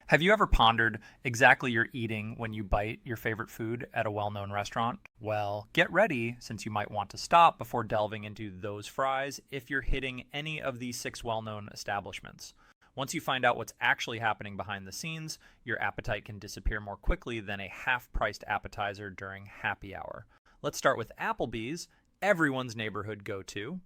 Have you ever pondered exactly you're eating when you bite your favorite food at a well known restaurant? Well, get ready since you might want to stop before delving into those fries if you're hitting any of these six well known establishments. Once you find out what's actually happening behind the scenes, your appetite can disappear more quickly than a half priced appetizer during happy hour. Let's start with Applebee's, everyone's neighborhood go to.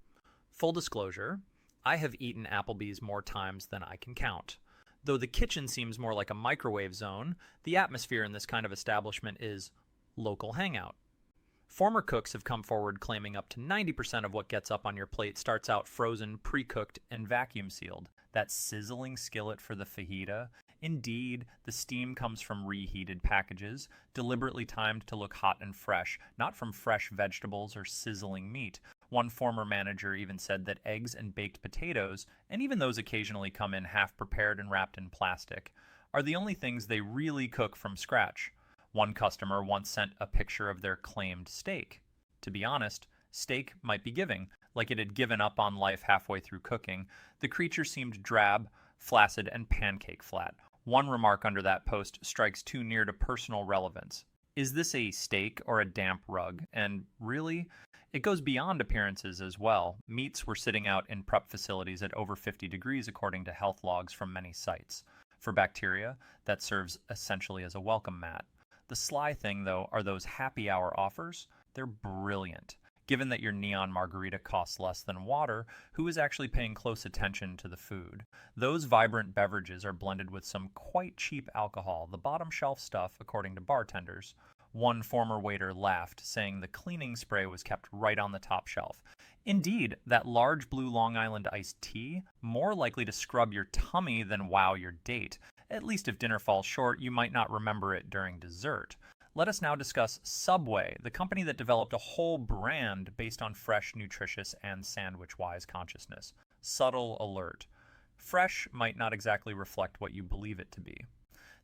Full disclosure, I have eaten Applebee's more times than I can count. Though the kitchen seems more like a microwave zone, the atmosphere in this kind of establishment is local hangout. Former cooks have come forward claiming up to 90% of what gets up on your plate starts out frozen, pre-cooked, and vacuum sealed. That sizzling skillet for the fajita. Indeed, the steam comes from reheated packages, deliberately timed to look hot and fresh, not from fresh vegetables or sizzling meat. One former manager even said that eggs and baked potatoes, and even those occasionally come in half prepared and wrapped in plastic, are the only things they really cook from scratch. One customer once sent a picture of their claimed steak. To be honest, steak might be giving, like it had given up on life halfway through cooking. The creature seemed drab, flaccid, and pancake flat. One remark under that post strikes too near to personal relevance. Is this a steak or a damp rug? And really, it goes beyond appearances as well. Meats were sitting out in prep facilities at over 50 degrees according to health logs from many sites. For bacteria, that serves essentially as a welcome mat. The sly thing, though, are those happy hour offers. They're brilliant. Given that your neon margarita costs less than water, who is actually paying close attention to the food? Those vibrant beverages are blended with some quite cheap alcohol, the bottom shelf stuff, according to bartenders. One former waiter laughed, saying the cleaning spray was kept right on the top shelf. Indeed, that large blue Long Island iced tea, more likely to scrub your tummy than wow your date. At least if dinner falls short, you might not remember it during dessert. Let us now discuss Subway, the company that developed a whole brand based on fresh, nutritious, and sandwich-wise consciousness. Subtle alert. Fresh might not exactly reflect what you believe it to be.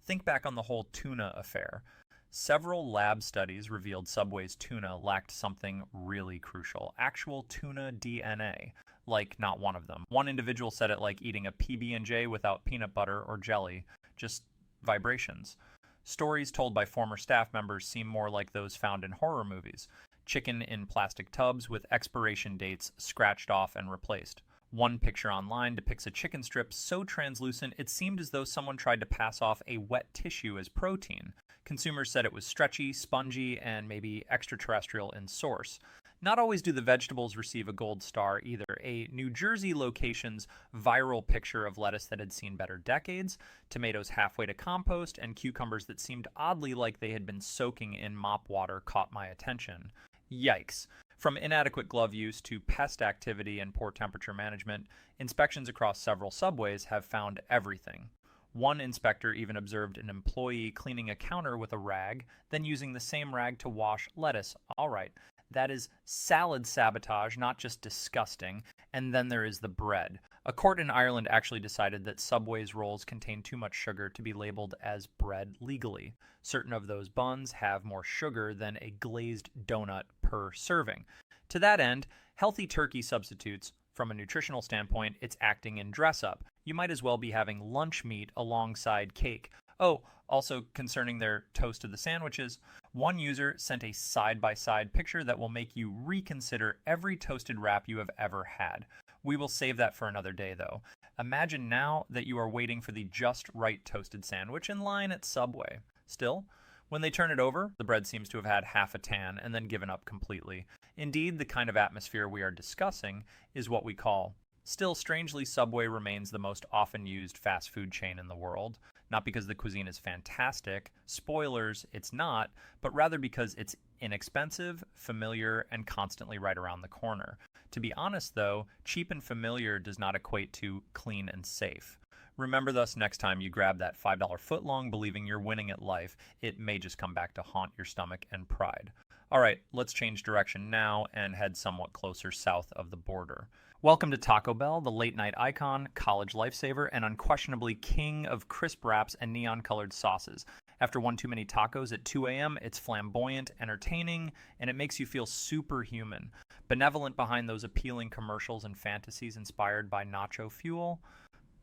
Think back on the whole tuna affair. Several lab studies revealed Subway's tuna lacked something really crucial, actual tuna DNA. Like, not one of them. One individual said it like eating a PB&J without peanut butter or jelly, just vibrations. Stories told by former staff members seem more like those found in horror movies. Chicken in plastic tubs with expiration dates scratched off and replaced. One picture online depicts a chicken strip so translucent it seemed as though someone tried to pass off a wet tissue as protein. Consumers said it was stretchy, spongy, and maybe extraterrestrial in source. Not always do the vegetables receive a gold star either. A New Jersey location's viral picture of lettuce that had seen better decades, tomatoes halfway to compost, and cucumbers that seemed oddly like they had been soaking in mop water caught my attention. Yikes. From inadequate glove use to pest activity and poor temperature management, inspections across several Subways have found everything. One inspector even observed an employee cleaning a counter with a rag, then using the same rag to wash lettuce. All right. That is salad sabotage, not just disgusting. And then there is the bread. A court in Ireland actually decided that Subway's rolls contain too much sugar to be labeled as bread legally. Certain of those buns have more sugar than a glazed donut per serving. To that end, healthy turkey substitutes. From a nutritional standpoint, it's acting in dress-up. You might as well be having lunch meat alongside cake. Oh, also concerning their toast of the sandwiches, one user sent a side-by-side picture that will make you reconsider every toasted wrap you have ever had. We will save that for another day, though. Imagine now that you are waiting for the just right toasted sandwich in line at Subway. Still, when they turn it over, the bread seems to have had half a tan and then given up completely. Indeed, the kind of atmosphere we are discussing is what we call. Still, strangely, Subway remains the most often used fast food chain in the world. Not because the cuisine is fantastic, spoilers, it's not, but rather because it's inexpensive, familiar, and constantly right around the corner. To be honest, though, cheap and familiar does not equate to clean and safe. Remember thus next time you grab that $5 footlong believing you're winning at life, it may just come back to haunt your stomach and pride. All right, let's change direction now and head somewhat closer south of the border. Welcome to Taco Bell, the late-night icon, college lifesaver, and unquestionably king of crisp wraps and neon-colored sauces. After one too many tacos at 2 a.m., it's flamboyant, entertaining, and it makes you feel superhuman. Benevolent behind those appealing commercials and fantasies inspired by nacho fuel.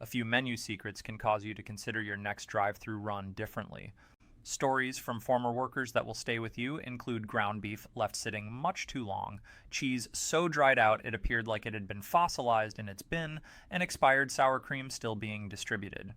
A few menu secrets can cause you to consider your next drive-through run differently. Stories from former workers that will stay with you include ground beef left sitting much too long, cheese so dried out it appeared like it had been fossilized in its bin, and expired sour cream still being distributed.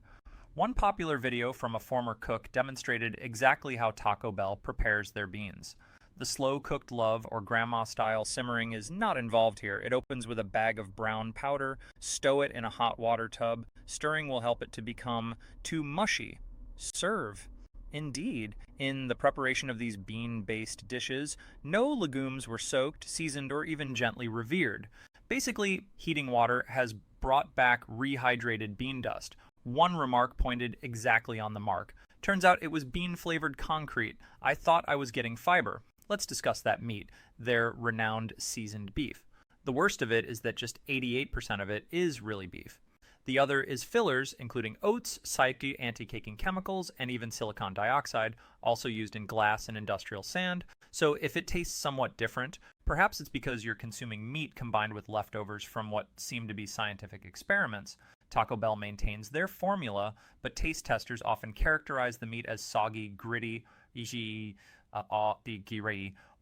One popular video from a former cook demonstrated exactly how Taco Bell prepares their beans. The slow-cooked love or grandma-style simmering is not involved here. It opens with a bag of brown powder, stow it in a hot water tub. Stirring will help it to become too mushy. Serve. Indeed, in the preparation of these bean-based dishes, no legumes were soaked, seasoned, or even gently revered. Basically, heating water has brought back rehydrated bean dust. One remark pointed exactly on the mark. Turns out it was bean-flavored concrete. I thought I was getting fiber. Let's discuss that meat, their renowned seasoned beef. The worst of it is that just 88% of it is really beef. The other is fillers, including oats, psyche anti-caking chemicals, and even silicon dioxide, also used in glass and industrial sand. So if it tastes somewhat different, perhaps it's because you're consuming meat combined with leftovers from what seem to be scientific experiments. Taco Bell maintains their formula, but taste testers often characterize the meat as soggy, gritty,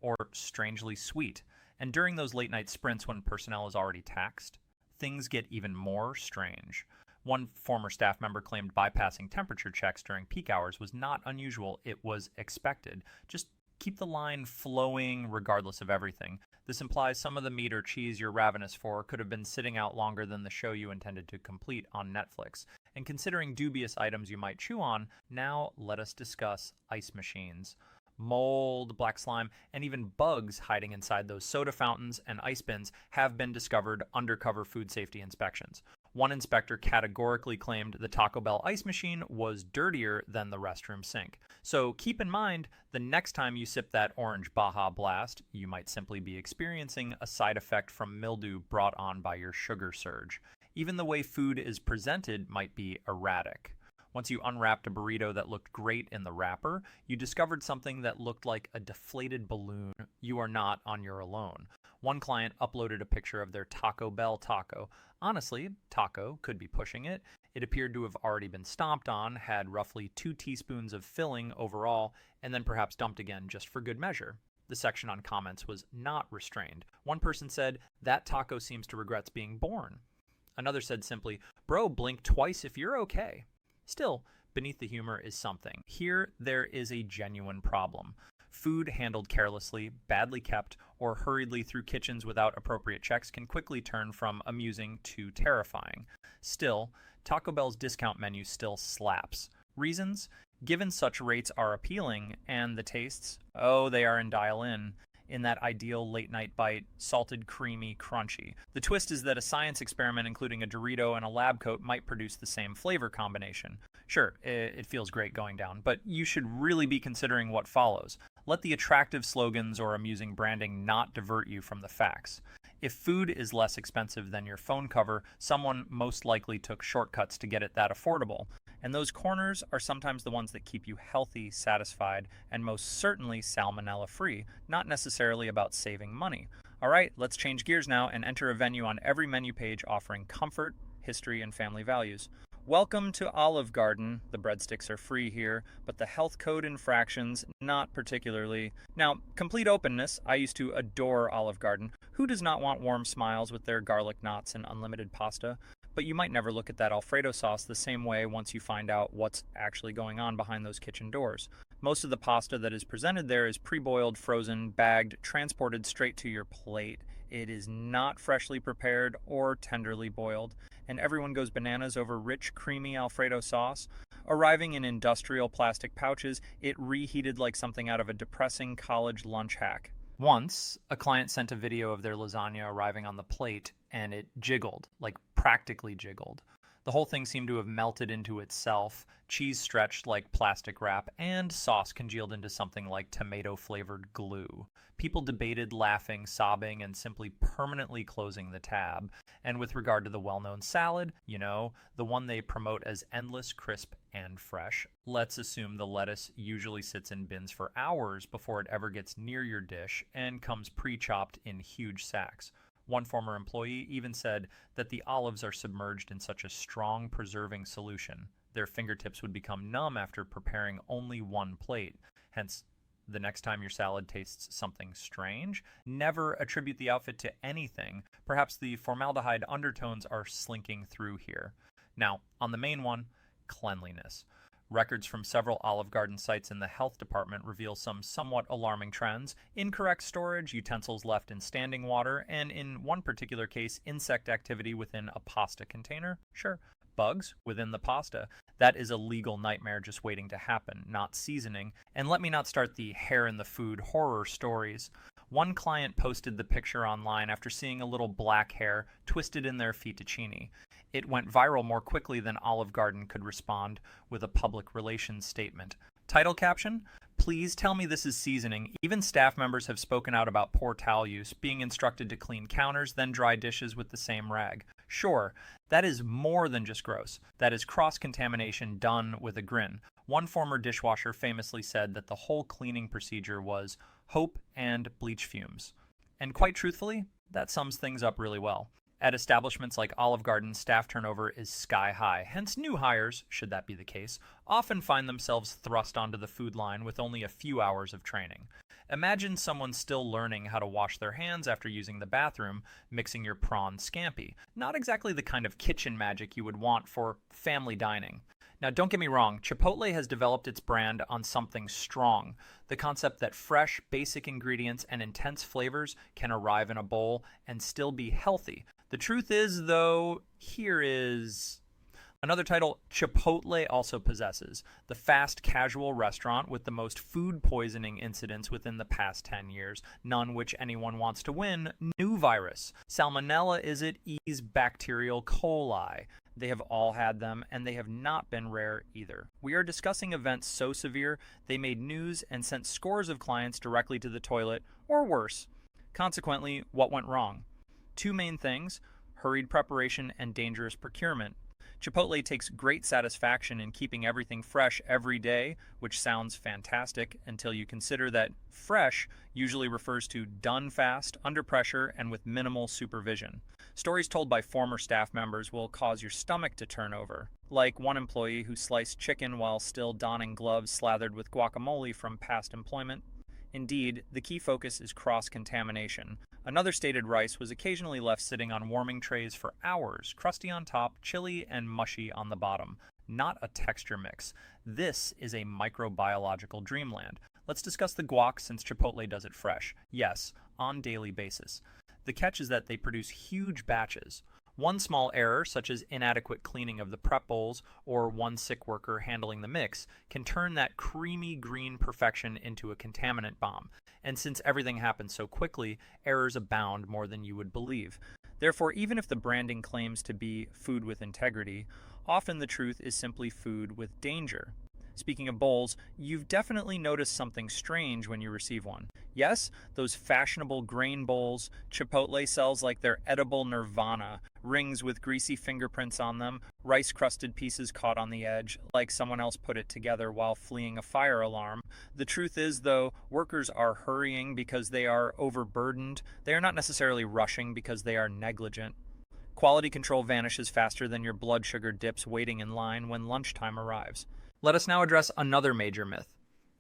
or strangely sweet. And during those late-night sprints when personnel is already taxed, things get even more strange. One former staff member claimed bypassing temperature checks during peak hours was not unusual, it was expected. Just keep the line flowing regardless of everything. This implies some of the meat or cheese you're ravenous for could have been sitting out longer than the show you intended to complete on Netflix. And considering dubious items you might chew on, now let us discuss ice machines. Mold, black slime, and even bugs hiding inside those soda fountains and ice bins have been discovered undercover food safety inspections. One inspector categorically claimed the Taco Bell ice machine was dirtier than the restroom sink. So keep in mind, the next time you sip that orange Baja Blast, you might simply be experiencing a side effect from mildew brought on by your sugar surge. Even the way food is presented might be erratic. Once you unwrapped a burrito that looked great in the wrapper, you discovered something that looked like a deflated balloon. You are not on your own. One client uploaded a picture of their Taco Bell taco. Honestly, taco could be pushing it. It appeared to have already been stomped on, had roughly 2 teaspoons of filling overall, and then perhaps dumped again just for good measure. The section on comments was not restrained. One person said, "That taco seems to regrets being born." Another said simply, "Bro, blink twice if you're okay." Still, beneath the humor is something. Here, there is a genuine problem. Food handled carelessly, badly kept, or hurriedly through kitchens without appropriate checks can quickly turn from amusing to terrifying. Still, Taco Bell's discount menu still slaps. Reasons? Given such rates are appealing, and the tastes, oh, they are in dial-in. In that ideal late-night bite, salted, creamy, crunchy. The twist is that a science experiment including a Dorito and a lab coat might produce the same flavor combination. Sure, it feels great going down, but you should really be considering what follows. Let the attractive slogans or amusing branding not divert you from the facts. If food is less expensive than your phone cover, someone most likely took shortcuts to get it that affordable. And those corners are sometimes the ones that keep you healthy, satisfied, and most certainly salmonella-free, not necessarily about saving money. All right, let's change gears now and enter a venue on every menu page offering comfort, history, and family values. Welcome to Olive Garden. The breadsticks are free here, but the health code infractions, not particularly. Now, complete openness, I used to adore Olive Garden. Who does not want warm smiles with their garlic knots and unlimited pasta? But you might never look at that Alfredo sauce the same way once you find out what's actually going on behind those kitchen doors. Most of the pasta that is presented there is pre-boiled, frozen, bagged, transported straight to your plate. It is not freshly prepared or tenderly boiled, and everyone goes bananas over rich, creamy Alfredo sauce. Arriving in industrial plastic pouches, it reheated like something out of a depressing college lunch hack. Once, a client sent a video of their lasagna arriving on the plate, and it jiggled, like practically jiggled. The whole thing seemed to have melted into itself, cheese stretched like plastic wrap, and sauce congealed into something like tomato-flavored glue. People debated laughing, sobbing, and simply permanently closing the tab. And with regard to the well-known salad, the one they promote as endless, crisp, and fresh, let's assume the lettuce usually sits in bins for hours before it ever gets near your dish and comes pre-chopped in huge sacks. One former employee even said that the olives are submerged in such a strong preserving solution, their fingertips would become numb after preparing only one plate. Hence, the next time your salad tastes something strange, never attribute the outfit to anything. Perhaps the formaldehyde undertones are slinking through here. Now, on the main one, cleanliness. Records from several Olive Garden sites in the health department reveal some somewhat alarming trends: incorrect storage, utensils left in standing water, and in one particular case, insect activity within a pasta container. Sure. Bugs within the pasta. That is a legal nightmare just waiting to happen, not seasoning. And let me not start the hair in the food horror stories. One client posted the picture online after seeing a little black hair twisted in their fettuccine. It went viral more quickly than Olive Garden could respond with a public relations statement. Title caption: Please tell me this is seasoning. Even staff members have spoken out about poor towel use, being instructed to clean counters, then dry dishes with the same rag. Sure, that is more than just gross. That is cross-contamination done with a grin. One former dishwasher famously said that the whole cleaning procedure was hope and bleach fumes. And quite truthfully, that sums things up really well. At establishments like Olive Garden, staff turnover is sky high. Hence, new hires, should that be the case, often find themselves thrust onto the food line with only a few hours of training. Imagine someone still learning how to wash their hands after using the bathroom, mixing your prawn scampi. Not exactly the kind of kitchen magic you would want for family dining. Now, don't get me wrong, Chipotle has developed its brand on something strong. The concept that fresh, basic ingredients and intense flavors can arrive in a bowl and still be healthy. The truth is, though, here is another title Chipotle also possesses: the fast casual restaurant with the most food poisoning incidents within the past 10 years, none which anyone wants to win. New virus. Salmonella is it, ease bacterial coli. They have all had them, and they have not been rare either. We are discussing events so severe they made news and sent scores of clients directly to the toilet, or worse. Consequently, what went wrong? Two main things: hurried preparation and dangerous procurement. Chipotle takes great satisfaction in keeping everything fresh every day, which sounds fantastic until you consider that fresh usually refers to done fast, under pressure, and with minimal supervision. Stories told by former staff members will cause your stomach to turn over, like one employee who sliced chicken while still donning gloves slathered with guacamole from past employment. Indeed, the key focus is cross-contamination. Another stated rice was occasionally left sitting on warming trays for hours, crusty on top, chilly, and mushy on the bottom. Not a texture mix. This is a microbiological dreamland. Let's discuss the guac, since Chipotle does it fresh. Yes, on daily basis. The catch is that they produce huge batches. One small error, such as inadequate cleaning of the prep bowls or one sick worker handling the mix, can turn that creamy green perfection into a contaminant bomb. And since everything happens so quickly, errors abound more than you would believe. Therefore, even if the branding claims to be food with integrity, often the truth is simply food with danger. Speaking of bowls, you've definitely noticed something strange when you receive one. Yes, those fashionable grain bowls Chipotle sells like they're edible nirvana, rings with greasy fingerprints on them, rice-crusted pieces caught on the edge, like someone else put it together while fleeing a fire alarm. The truth is, though, workers are hurrying because they are overburdened. They are not necessarily rushing because they are negligent. Quality control vanishes faster than your blood sugar dips waiting in line when lunchtime arrives. Let us now address another major myth: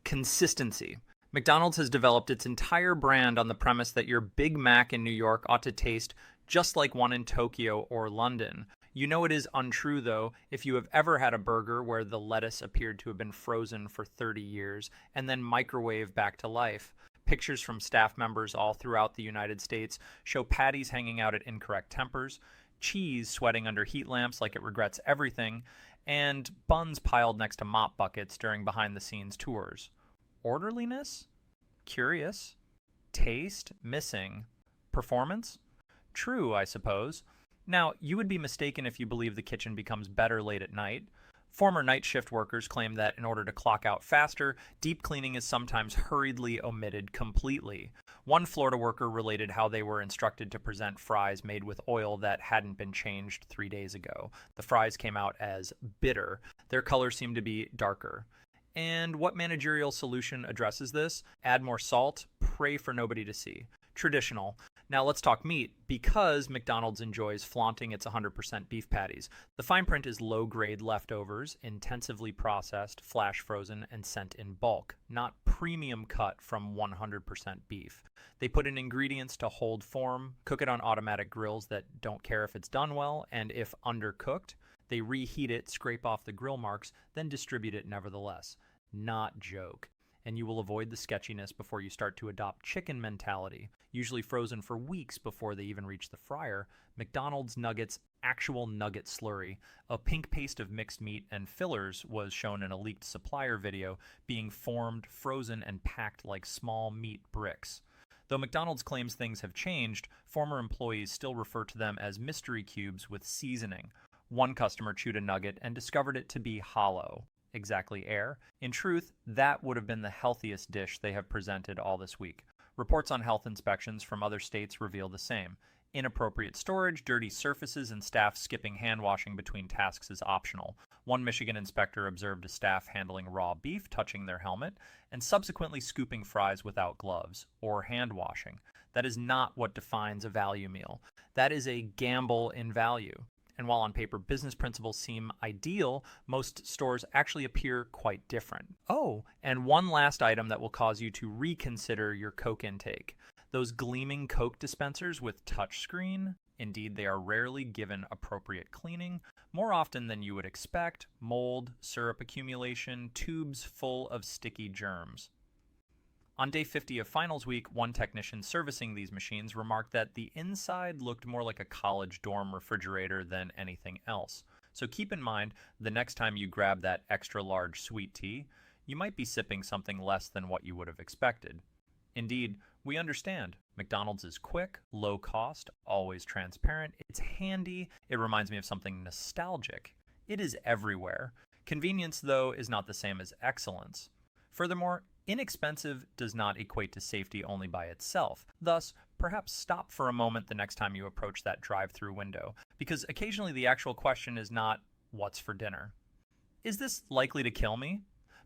consistency. McDonald's has developed its entire brand on the premise that your Big Mac in New York ought to taste just like one in Tokyo or London. You know it is untrue, though, if you have ever had a burger where the lettuce appeared to have been frozen for 30 years and then microwaved back to life. Pictures from staff members all throughout the United States show patties hanging out at incorrect tempers, cheese sweating under heat lamps like it regrets everything, and buns piled next to mop buckets during behind-the-scenes tours. Orderliness? Curious. Taste? Missing. Performance? True, I suppose. Now, you would be mistaken if you believe the kitchen becomes better late at night. Former night shift workers claim that in order to clock out faster, deep cleaning is sometimes hurriedly omitted completely. One Florida worker related how they were instructed to present fries made with oil that hadn't been changed 3 days ago. The fries came out as bitter. Their color seemed to be darker. And what managerial solution addresses this? Add more salt, pray for nobody to see. Traditional. Now let's talk meat, because McDonald's enjoys flaunting its 100% beef patties. The fine print is low-grade leftovers, intensively processed, flash frozen, and sent in bulk, not premium cut from 100% beef. They put in ingredients to hold form, cook it on automatic grills that don't care if it's done well, and if undercooked, they reheat it, scrape off the grill marks, then distribute it nevertheless. Not joke. And you will avoid the sketchiness before you start to adopt chicken mentality, usually frozen for weeks before they even reach the fryer. McDonald's nuggets actual nugget slurry, a pink paste of mixed meat and fillers, was shown in a leaked supplier video, being formed, frozen, and packed like small meat bricks. Though McDonald's claims things have changed, former employees still refer to them as mystery cubes with seasoning. One customer chewed a nugget and discovered it to be hollow. Exactly air. In truth, that would have been the healthiest dish they have presented all this week. Reports on health inspections from other states reveal the same. Inappropriate storage, dirty surfaces, and staff skipping hand washing between tasks is optional. One Michigan inspector observed a staff handling raw beef, touching their helmet, and subsequently scooping fries without gloves or hand washing. That is not what defines a value meal. That is a gamble in value. And while on paper business principles seem ideal, most stores actually appear quite different. Oh, and one last item that will cause you to reconsider your Coke intake. Those gleaming Coke dispensers with touchscreen. Indeed, they are rarely given appropriate cleaning. More often than you would expect, mold, syrup accumulation, tubes full of sticky germs. On day 50 of finals week, one technician servicing these machines remarked that the inside looked more like a college dorm refrigerator than anything else. So keep in mind, the next time you grab that extra large sweet tea, you might be sipping something less than what you would have expected. Indeed, we understand. McDonald's is quick, low cost, always transparent. It's handy. It reminds me of something nostalgic. It is everywhere. Convenience, though, is not the same as excellence. Furthermore, inexpensive does not equate to safety only by itself. Thus, perhaps stop for a moment the next time you approach that drive-through window, because occasionally the actual question is not, what's for dinner? Is this likely to kill me?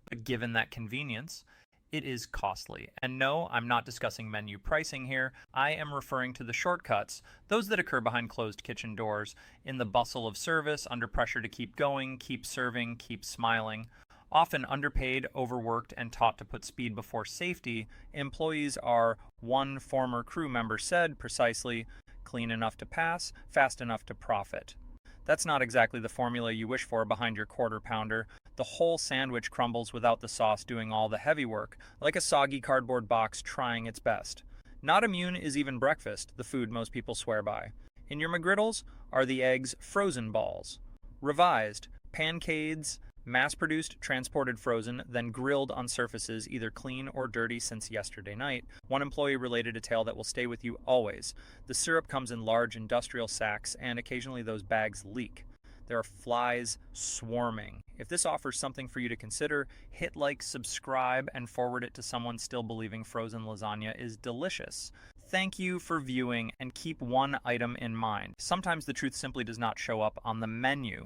But given that convenience, it is costly. And no, I'm not discussing menu pricing here. I am referring to the shortcuts, those that occur behind closed kitchen doors, in the bustle of service, under pressure to keep going, keep serving, keep smiling. Often underpaid, overworked, and taught to put speed before safety, employees are, one former crew member said precisely, clean enough to pass, fast enough to profit. That's not exactly the formula you wish for behind your quarter pounder. The whole sandwich crumbles without the sauce doing all the heavy work, like a soggy cardboard box trying its best. Not immune is even breakfast, the food most people swear by. In your McGriddles are the eggs frozen balls. Revised, pancades, mass-produced, transported frozen, then grilled on surfaces either clean or dirty since yesterday night. One employee related a tale that will stay with you always. The syrup comes in large industrial sacks, and occasionally those bags leak. There are flies swarming. If this offers something for you to consider, hit like, subscribe, and forward it to someone still believing frozen lasagna is delicious. Thank you for viewing, and keep one item in mind. Sometimes the truth simply does not show up on the menu.